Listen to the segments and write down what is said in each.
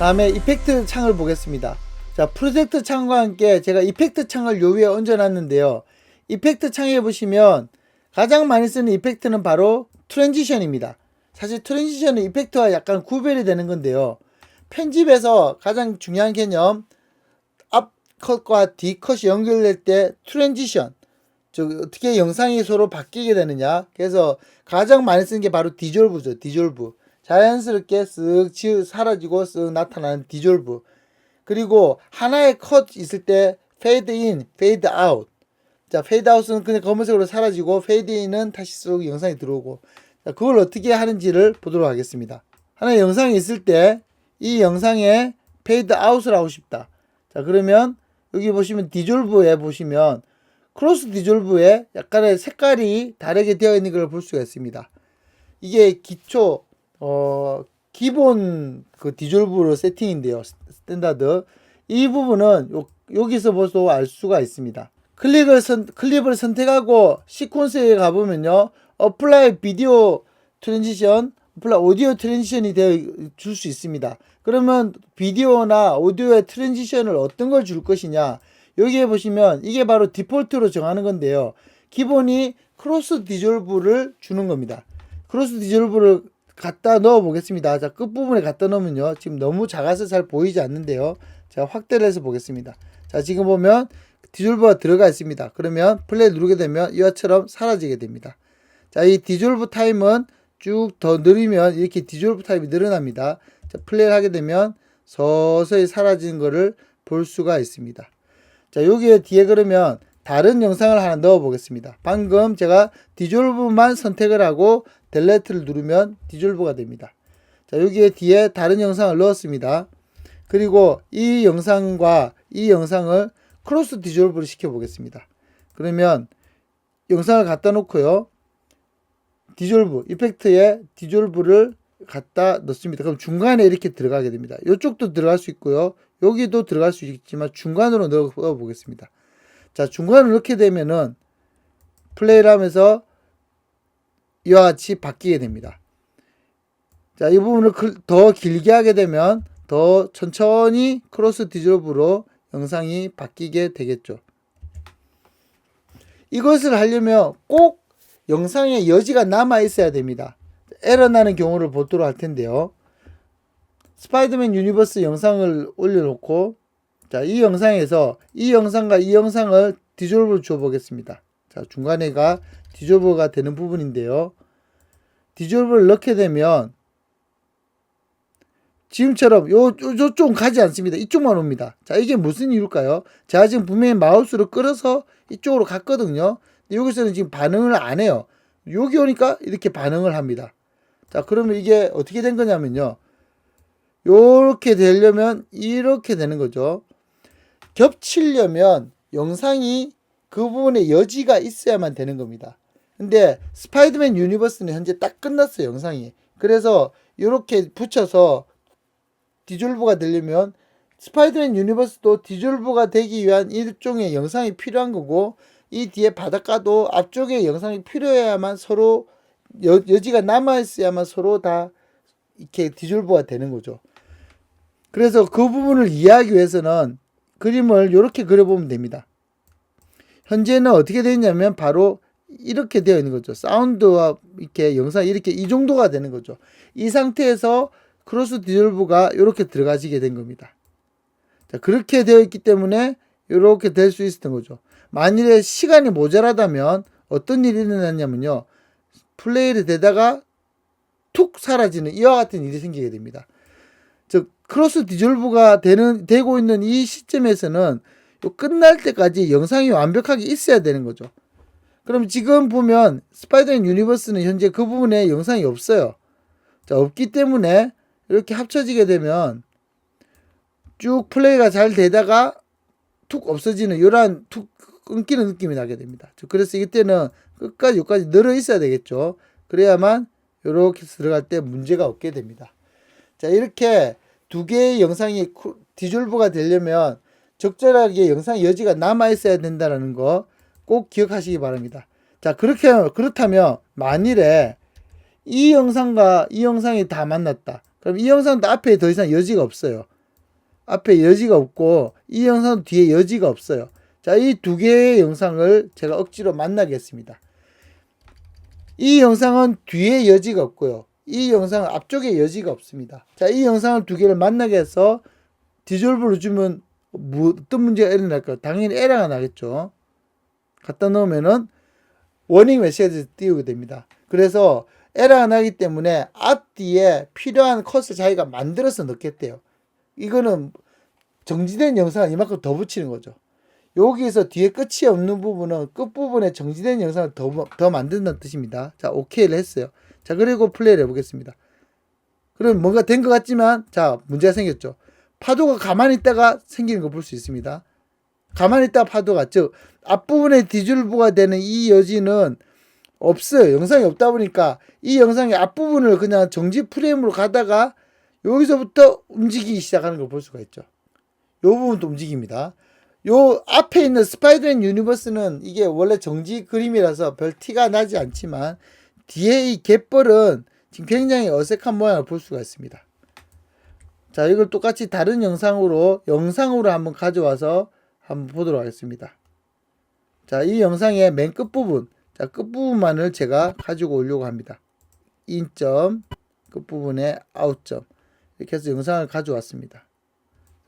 다음에 이펙트 창을 보겠습니다. 자, 프로젝트 창과 함께 제가 이펙트 창을 요 위에 얹어 놨는데요. 이펙트 창에 보시면 가장 많이 쓰는 이펙트는 바로 트랜지션입니다. 사실 트랜지션은 이펙트와 약간 구별이 되는 건데요. 편집에서 가장 중요한 개념, 앞컷과 뒤컷이 연결될 때 트랜지션, 즉 어떻게 영상이 서로 바뀌게 되느냐. 그래서 가장 많이 쓰는 게 바로 디졸브죠. 디졸브. 자연스럽게 쓱 사라지고 쓱 나타나는 디졸브. 그리고 하나의 컷 있을 때 페이드 인, 페이드 아웃. 자, 페이드 아웃은 그냥 검은색으로 사라지고 페이드 인은 다시 쓱 영상이 들어오고. 자, 그걸 어떻게 하는지를 보도록 하겠습니다. 하나의 영상이 있을 때 이 영상에 페이드 아웃을 하고 싶다. 자, 그러면 여기 보시면 디졸브에 보시면 크로스 디졸브에 약간의 색깔이 다르게 되어 있는 걸 볼 수가 있습니다. 이게 기본 그 디졸브로 세팅인데요. 스탠다드. 이 부분은 여기서 봐도 알 수가 있습니다. 클립을 선택하고 시퀀스에 가보면요. 어플라이 비디오 트랜지션, 어플라이 오디오 트랜지션이 되어 줄 수 있습니다. 그러면 비디오나 오디오의 트랜지션을 어떤 걸 줄 것이냐. 여기에 보시면 이게 바로 디폴트로 정하는 건데요. 기본이 크로스 디졸브를 주는 겁니다. 크로스 디졸브를 갖다 넣어 보겠습니다. 자, 끝부분에 갖다 넣으면요. 지금 너무 작아서 잘 보이지 않는데요. 제가 확대를 해서 보겠습니다. 자, 지금 보면 디졸브가 들어가 있습니다. 그러면 플레이 누르게 되면 이와처럼 사라지게 됩니다. 자, 이 디졸브 타임은 쭉 더 늘리면 이렇게 디졸브 타임이 늘어납니다. 자, 플레이를 하게 되면 서서히 사라지는 것을 볼 수가 있습니다. 자, 여기에 뒤에 그러면 다른 영상을 하나 넣어 보겠습니다. 방금 제가 디졸브만 선택을 하고 델레트를 누르면 디졸브가 됩니다. 자, 여기에 뒤에 다른 영상을 넣었습니다. 그리고 이 영상과 이 영상을 크로스 디졸브를 시켜 보겠습니다. 그러면 영상을 갖다 놓고요. 디졸브, 이펙트에 디졸브를 갖다 넣습니다. 그럼 중간에 이렇게 들어가게 됩니다. 이쪽도 들어갈 수 있고요. 여기도 들어갈 수 있지만 중간으로 넣어 보겠습니다. 자, 중간으로 넣게 되면은 플레이를 하면서 이와 같이 바뀌게 됩니다. 자, 이 부분을 더 길게 하게 되면 더 천천히 크로스 디졸브로 영상이 바뀌게 되겠죠. 이것을 하려면 꼭 영상에 여지가 남아 있어야 됩니다. 에러 나는 경우를 보도록 할 텐데요. 스파이더맨 유니버스 영상을 올려놓고, 자, 이 영상에서 이 영상과 이 영상을 디졸브를 줘 보겠습니다. 자, 중간에가 디졸브가 되는 부분인데요. 디졸브를 넣게 되면 지금처럼 요쪽은 가지 않습니다. 이쪽만 옵니다. 자, 이게 무슨 이유일까요? 제가 지금 분명히 마우스로 끌어서 이쪽으로 갔거든요. 여기서는 지금 반응을 안 해요. 여기 오니까 이렇게 반응을 합니다. 자, 그러면 이게 어떻게 된 거냐면요. 요렇게 되려면 이렇게 되는 거죠. 겹치려면 영상이 그 부분에 여지가 있어야만 되는 겁니다. 근데 스파이더맨 유니버스는 현재 딱 끝났어요, 영상이. 그래서 이렇게 붙여서 디졸브가 되려면 스파이더맨 유니버스도 디졸브가 되기 위한 일종의 영상이 필요한 거고, 이 뒤에 바닷가도 앞쪽에 영상이 필요해야만 서로 여지가 남아있어야만 서로 다 이렇게 디졸브가 되는 거죠. 그래서 그 부분을 이해하기 위해서는 그림을 이렇게 그려보면 됩니다. 현재는 어떻게 되어 있냐면 바로 이렇게 되어 있는 거죠. 사운드와 이렇게 영상이 이렇게 이 정도가 되는 거죠. 이 상태에서 크로스 디졸브가 이렇게 들어가지게 된 겁니다. 자, 그렇게 되어 있기 때문에 이렇게 될 수 있었던 거죠. 만일에 시간이 모자라다면 어떤 일이 일어났냐면요. 플레이를 되다가 툭 사라지는 이와 같은 일이 생기게 됩니다. 즉 크로스 디졸브가 되고 있는 이 시점에서는 끝날 때까지 영상이 완벽하게 있어야 되는 거죠. 그럼 지금 보면 스파이더맨 유니버스는 현재 그 부분에 영상이 없어요. 자, 없기 때문에 이렇게 합쳐지게 되면 쭉 플레이가 잘 되다가 툭 없어지는 이러한 툭 끊기는 느낌이 나게 됩니다. 그래서 이때는 끝까지 여기까지 늘어 있어야 되겠죠. 그래야만 이렇게 들어갈 때 문제가 없게 됩니다. 자, 이렇게 두 개의 영상이 디졸브가 되려면 적절하게 영상 여지가 남아 있어야 된다는 거 꼭 기억하시기 바랍니다. 자, 그렇다면 만일에 이 영상과 이 영상이 다 만났다. 그럼 이 영상도 앞에 더 이상 여지가 없어요. 앞에 여지가 없고 이 영상도 뒤에 여지가 없어요. 자, 이 두 개의 영상을 제가 억지로 만나겠습니다. 이 영상은 뒤에 여지가 없고요. 이 영상은 앞쪽에 여지가 없습니다. 자, 이 영상을 두 개를 만나게 해서 디졸브를 주면 어떤 문제가 일어날까요? 당연히 에러가 나겠죠. 갖다 넣으면은 워닝 메시지를 띄우게 됩니다. 그래서 에러가 나기 때문에 앞뒤에 필요한 컷을 자기가 만들어서 넣겠대요. 이거는 정지된 영상을 이만큼 더 붙이는 거죠. 여기서 뒤에 끝이 없는 부분은 끝부분에 정지된 영상을 더 만든다는 뜻입니다. 자, 오케이를 했어요. 자, 그리고 플레이를 해보겠습니다. 그럼 뭔가 된 것 같지만, 자, 문제가 생겼죠. 파도가 가만히 있다가 생기는 걸 볼 수 있습니다. 가만히 있다가 파도가, 즉, 앞부분에 디졸브가 되는 이 여지는 없어요. 영상이 없다 보니까 이 영상의 앞부분을 그냥 정지 프레임으로 가다가 여기서부터 움직이기 시작하는 걸 볼 수가 있죠. 요 부분도 움직입니다. 요 앞에 있는 스파이더맨 유니버스는 이게 원래 정지 그림이라서 별 티가 나지 않지만 뒤에 이 갯벌은 지금 굉장히 어색한 모양을 볼 수가 있습니다. 자, 이걸 똑같이 다른 영상으로 한번 가져와서 한번 보도록 하겠습니다. 자, 이 영상의 맨 끝부분, 자, 끝부분만을 제가 가지고 오려고 합니다. 인점, 끝부분에 아웃점, 이렇게 해서 영상을 가져왔습니다.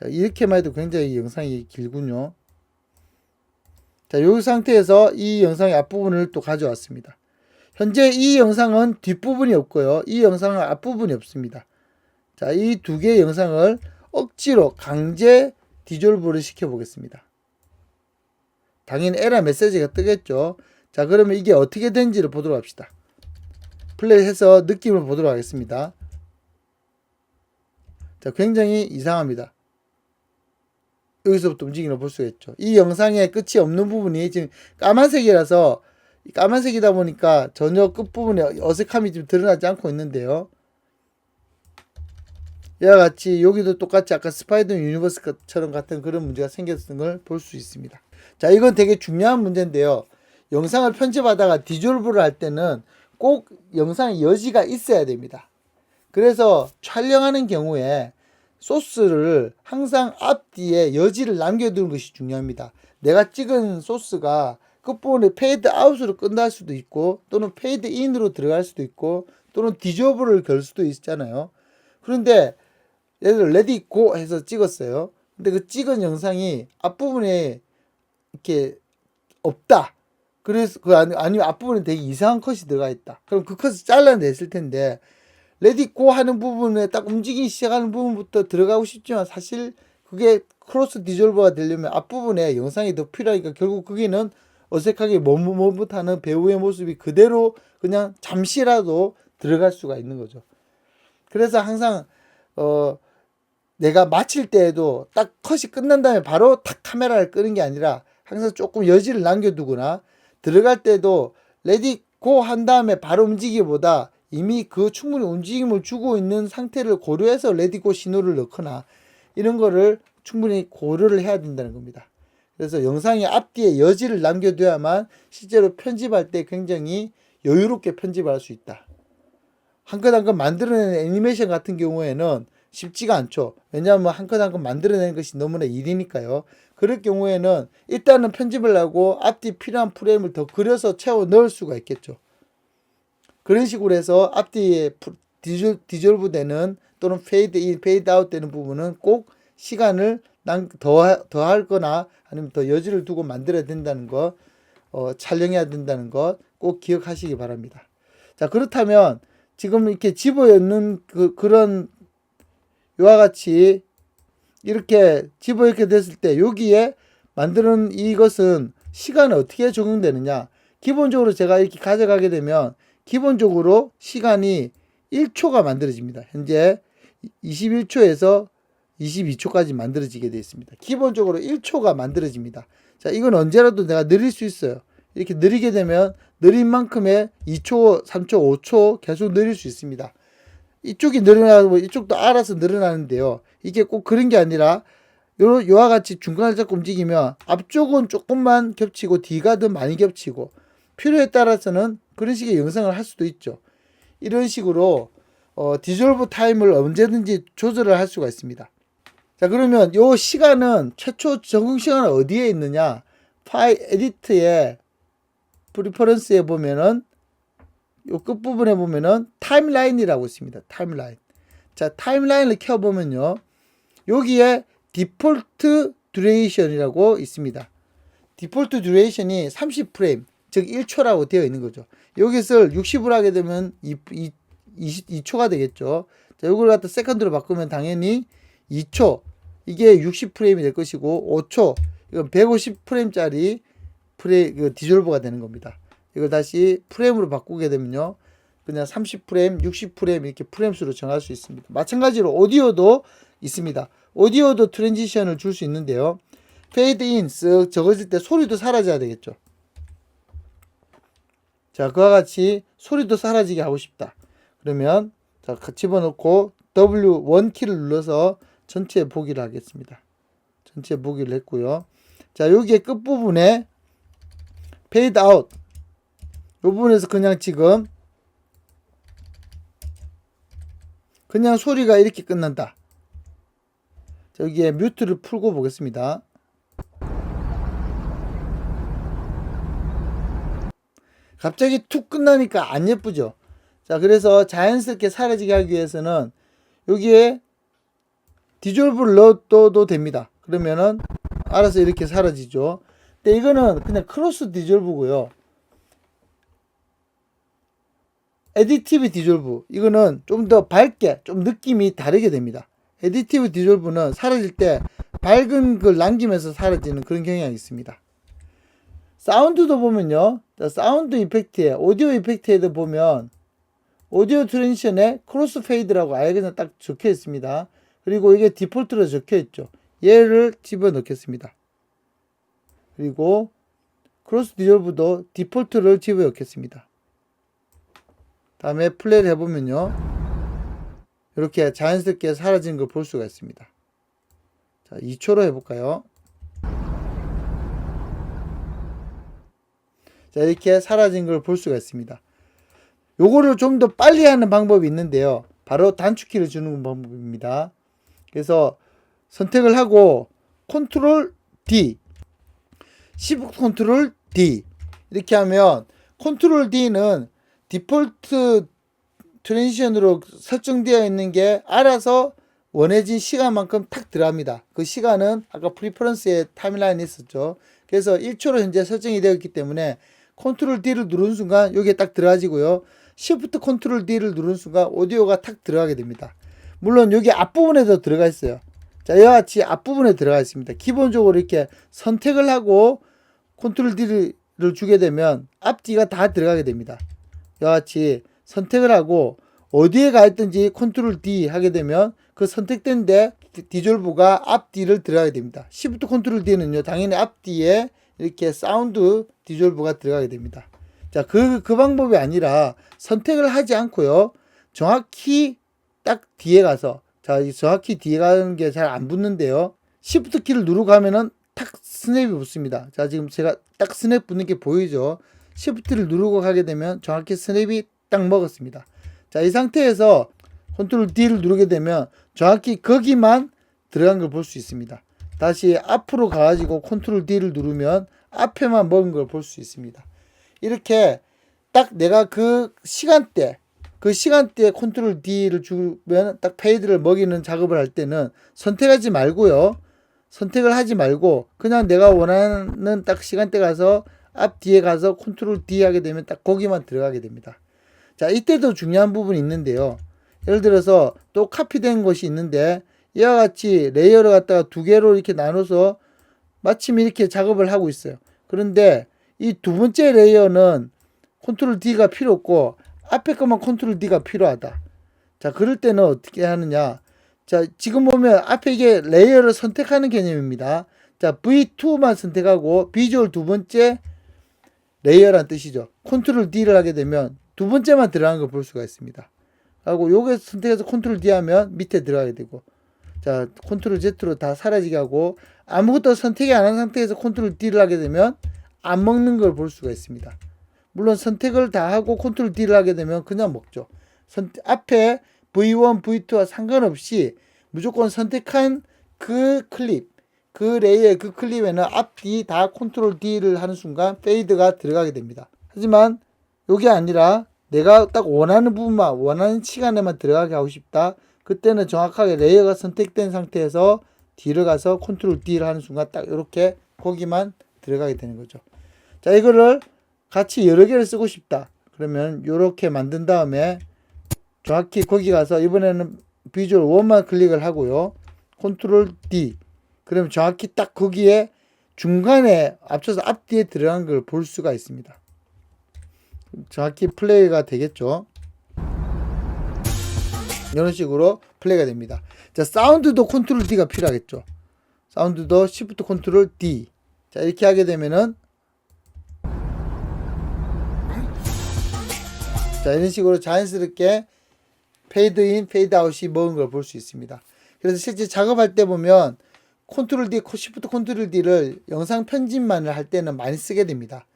자, 이렇게만 해도 굉장히 영상이 길군요. 자, 이 상태에서 이 영상의 앞부분을 또 가져왔습니다. 현재 이 영상은 뒷부분이 없고요. 이 영상은 앞부분이 없습니다. 자, 이 두 개의 영상을 억지로 강제 디졸브를 시켜보겠습니다. 당연히 에러 메시지가 뜨겠죠. 자, 그러면 이게 어떻게 된지를 보도록 합시다. 플레이해서 느낌을 보도록 하겠습니다. 자, 굉장히 이상합니다. 여기서부터 움직이는 걸 볼 수가 있죠. 이 영상의 끝이 없는 부분이 지금 까만색이라서, 까만색이다 보니까 전혀 끝부분에 어색함이 좀 드러나지 않고 있는데요. 이와 같이 여기도 똑같이 아까 스파이더 유니버스처럼 같은 그런 문제가 생겼던 걸 볼 수 있습니다. 자, 이건 되게 중요한 문제인데요. 영상을 편집하다가 디졸브를 할 때는 꼭 영상의 여지가 있어야 됩니다. 그래서 촬영하는 경우에 소스를 항상 앞뒤에 여지를 남겨두는 것이 중요합니다. 내가 찍은 소스가 끝부분에 페이드 아웃으로 끝날 수도 있고, 또는 페이드 인으로 들어갈 수도 있고, 또는 디졸브를 걸 수도 있잖아요. 그런데 예를 들어 레디 고 해서 찍었어요. 근데 그 찍은 영상이 앞부분에 이렇게 없다. 그래서 아니면 앞부분에 되게 이상한 컷이 들어가 있다. 그럼 그 컷을 잘라냈을 텐데, 레디 고 하는 부분에 딱 움직이기 시작하는 부분부터 들어가고 싶지만 사실 그게 크로스 디졸버가 되려면 앞부분에 영상이 더 필요하니까 결국 거기는 어색하게 머뭇머뭇하는 배우의 모습이 그대로 그냥 잠시라도 들어갈 수가 있는 거죠. 그래서 항상 내가 마칠 때에도 딱 컷이 끝난 다음에 바로 탁 카메라를 끄는 게 아니라 항상 조금 여지를 남겨두거나, 들어갈 때도 레디 고 한 다음에 바로 움직이기보다 이미 그 충분히 움직임을 주고 있는 상태를 고려해서 레디고 신호를 넣거나 이런 거를 충분히 고려를 해야 된다는 겁니다. 그래서 영상의 앞뒤에 여지를 남겨둬야만 실제로 편집할 때 굉장히 여유롭게 편집을 할 수 있다. 한 컷 한 컷 만들어내는 애니메이션 같은 경우에는 쉽지가 않죠. 왜냐하면 한 컷 한 컷 만들어내는 것이 너무나 일이니까요. 그럴 경우에는 일단은 편집을 하고 앞뒤 필요한 프레임을 더 그려서 채워 넣을 수가 있겠죠. 그런 식으로 해서 앞뒤에 디졸브 되는 또는 페이드 인, 페이드 아웃 되는 부분은 꼭 시간을 더 할 거나 아니면 더 여지를 두고 만들어야 된다는 것, 촬영해야 된다는 것 꼭 기억하시기 바랍니다. 자, 그렇다면 지금 이렇게 집어넣는 그런 이와 같이 이렇게 집어넣게 됐을 때 여기에 만드는 이것은 시간이 어떻게 적용되느냐. 기본적으로 제가 이렇게 가져가게 되면 기본적으로 시간이 1초가 만들어집니다. 현재 21초에서 22초까지 만들어지게 되어 있습니다. 기본적으로 1초가 만들어집니다. 자, 이건 언제라도 내가 느릴 수 있어요. 이렇게 느리게 되면 느린 만큼의 2초, 3초, 5초 계속 느릴 수 있습니다. 이쪽이 늘어나고 이쪽도 알아서 늘어나는데요. 이게 꼭 그런 게 아니라 요와 같이 중간을 잡고 움직이면 앞쪽은 조금만 겹치고 뒤가 더 많이 겹치고, 필요에 따라서는 그런 식의 영상을 할 수도 있죠. 이런 식으로 디졸브 타임을 언제든지 조절을 할 수가 있습니다. 자, 그러면 요 시간은 최초 적용 시간은 어디에 있느냐? 파일 에디트의 프리퍼런스에 보면은 요 끝부분에 보면은 타임라인이라고 있습니다. 타임라인. 자, 타임라인을 켜보면요. 여기에 디폴트 듀레이션이라고 있습니다. 디폴트 듀레이션이 30프레임, 즉 1초라고 되어 있는 거죠. 여기서 60으로 하게 되면 2초가 되겠죠. 자, 이걸 갖다 세컨드로 바꾸면 당연히 2초, 이게 60프레임이 될 것이고, 5초, 이건 150프레임짜리 디졸버가 되는 겁니다. 이걸 다시 프레임으로 바꾸게 되면요. 그냥 30프레임, 60프레임 이렇게 프레임 수로 정할 수 있습니다. 마찬가지로 오디오도 있습니다. 오디오도 트랜지션을 줄 수 있는데요. 페이드 인 쓱 적어질 때 소리도 사라져야 되겠죠. 자, 그와 같이 소리도 사라지게 하고 싶다. 그러면 자, 집어넣고 W1 키를 눌러서 전체 보기를 하겠습니다. 전체 보기를 했고요. 자, 여기에 끝부분에 페이드 아웃 이 부분에서 그냥 지금 그냥 소리가 이렇게 끝난다. 자, 여기에 뮤트를 풀고 보겠습니다. 갑자기 툭 끝나니까 안 예쁘죠. 자, 그래서 자연스럽게 사라지게 하기 위해서는 여기에 디졸브를 넣어도 됩니다. 그러면은 알아서 이렇게 사라지죠. 근데 이거는 그냥 크로스 디졸브고요. 에디티브 디졸브 이거는 좀 더 밝게 좀 느낌이 다르게 됩니다. 에디티브 디졸브는 사라질 때 밝은 걸 남기면서 사라지는 그런 경향이 있습니다. 사운드도 보면요. 사운드 이펙트에 오디오 이펙트에도 보면 오디오 트랜지션에 크로스 페이드라고 아예 그냥 딱 적혀 있습니다. 그리고 이게 디폴트로 적혀 있죠. 얘를 집어 넣겠습니다. 그리고 크로스 디졸브도 디폴트를 집어 넣겠습니다. 다음에 플레이를 해보면요. 이렇게 자연스럽게 사라지는 걸 볼 수가 있습니다. 자, 2초로 해볼까요? 자, 이렇게 사라진 걸 볼 수가 있습니다. 요거를 좀 더 빨리 하는 방법이 있는데요. 바로 단축키를 주는 방법입니다. 그래서 선택을 하고 컨트롤 D, Shift 컨트롤 D 이렇게 하면 컨트롤 D는 디폴트 트랜지션으로 설정되어 있는 게 알아서 원해진 시간만큼 탁 들어갑니다. 그 시간은 아까 프리퍼런스에 타임라인이 있었죠. 그래서 1초로 현재 설정이 되어 있기 때문에 컨트롤 D를 누르는 순간 여기에 딱 들어가지고요. Shift 컨트롤 D를 누르는 순간 오디오가 탁 들어가게 됩니다. 물론 여기 앞부분에도 들어가 있어요. 자, 이와 같이 앞부분에 들어가 있습니다. 기본적으로 이렇게 선택을 하고 컨트롤 D를 주게 되면 앞뒤가 다 들어가게 됩니다. 이와 같이 선택을 하고 어디에 가 있든지 컨트롤 D 하게 되면 그 선택된 데 디졸브가 앞뒤를 들어가게 됩니다. Shift 컨트롤 D는요, 당연히 앞뒤에 이렇게 사운드 디졸브가 들어가게 됩니다. 자, 그 방법이 아니라 선택을 하지 않고요, 정확히 딱 뒤에 가서, 자, 정확히 뒤에 가는 게 잘 안 붙는데요. Shift 키를 누르고 하면은 탁 스냅이 붙습니다. 자, 지금 제가 딱 스냅 붙는 게 보이죠? Shift를 누르고 가게 되면 정확히 스냅이 딱 먹었습니다. 자, 이 상태에서 컨트롤 D를 누르게 되면 정확히 거기만 들어간 걸 볼 수 있습니다. 다시 앞으로 가가지고 컨트롤 D를 누르면 앞에만 먹은 걸 볼 수 있습니다. 이렇게 딱 내가 그 시간대에 컨트롤 D를 주면 딱 페이드를 먹이는 작업을 할 때는 선택하지 말고요. 선택을 하지 말고 그냥 내가 원하는 딱 시간대 가서 앞 뒤에 가서 컨트롤 D 하게 되면 딱 거기만 들어가게 됩니다. 자, 이때도 중요한 부분이 있는데요. 예를 들어서 또 카피된 것이 있는데 이와 같이 레이어를 갖다가 두 개로 이렇게 나눠서 마침 이렇게 작업을 하고 있어요. 그런데 이 두 번째 레이어는 컨트롤 D가 필요 없고 앞에 것만 컨트롤 D가 필요하다. 자, 그럴 때는 어떻게 하느냐. 자, 지금 보면 앞에 이게 레이어를 선택하는 개념입니다. 자, V2만 선택하고 비주얼 두 번째 레이어란 뜻이죠. 컨트롤 D를 하게 되면 두 번째만 들어가는 걸 볼 수가 있습니다. 하고 요게 선택해서 컨트롤 D 하면 밑에 들어가게 되고, 자, 컨트롤 Z로 다 사라지게 하고 아무것도 선택이 안 한 상태에서 컨트롤 D를 하게 되면 안 먹는 걸 볼 수가 있습니다. 물론 선택을 다 하고 컨트롤 D를 하게 되면 그냥 먹죠. 앞에 V1, V2와 상관없이 무조건 선택한 그 클립, 그 레이어의 그 클립에는 앞, 뒤 다 컨트롤 D를 하는 순간 페이드가 들어가게 됩니다. 하지만 이게 아니라 내가 딱 원하는 부분만, 원하는 시간에만 들어가게 하고 싶다. 그때는 정확하게 레이어가 선택된 상태에서 D를 가서 컨트롤 D를 하는 순간 딱 이렇게 거기만 들어가게 되는 거죠. 자, 이거를 같이 여러 개를 쓰고 싶다. 그러면 이렇게 만든 다음에 정확히 거기 가서 이번에는 비주얼 1만 클릭을 하고요. 컨트롤 D. 그러면 정확히 딱 거기에 중간에 앞서서 앞뒤에 들어간 걸 볼 수가 있습니다. 정확히 플레이가 되겠죠. 이런 식으로 플레이가 됩니다. 자, 사운드도 컨트롤 D가 필요하겠죠. 사운드도 시프트 컨트롤 D. 자, 이렇게 하게 되면은 자, 이런 식으로 자연스럽게 페이드 인, 페이드 아웃이 먹은 걸 볼 수 있습니다. 그래서 실제 작업할 때 보면 컨트롤 D, 시프트 컨트롤 D를 영상 편집만을 할 때는 많이 쓰게 됩니다.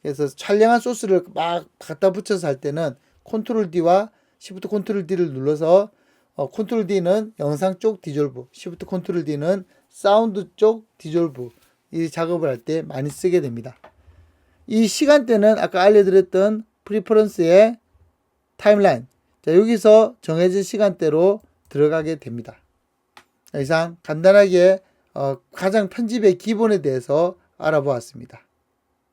그래서 촬영한 소스를 막 갖다 붙여서 할 때는 컨트롤 D와 시프트 컨트롤 D를 눌러서 컨트롤 D는 영상 쪽 디졸브, 시프트 컨트롤 D는 사운드 쪽 디졸브 이 작업을 할 때 많이 쓰게 됩니다. 이 시간대는 아까 알려드렸던 프리퍼런스의 타임라인, 자, 여기서 정해진 시간대로 들어가게 됩니다. 이상 간단하게 가장 편집의 기본에 대해서 알아보았습니다.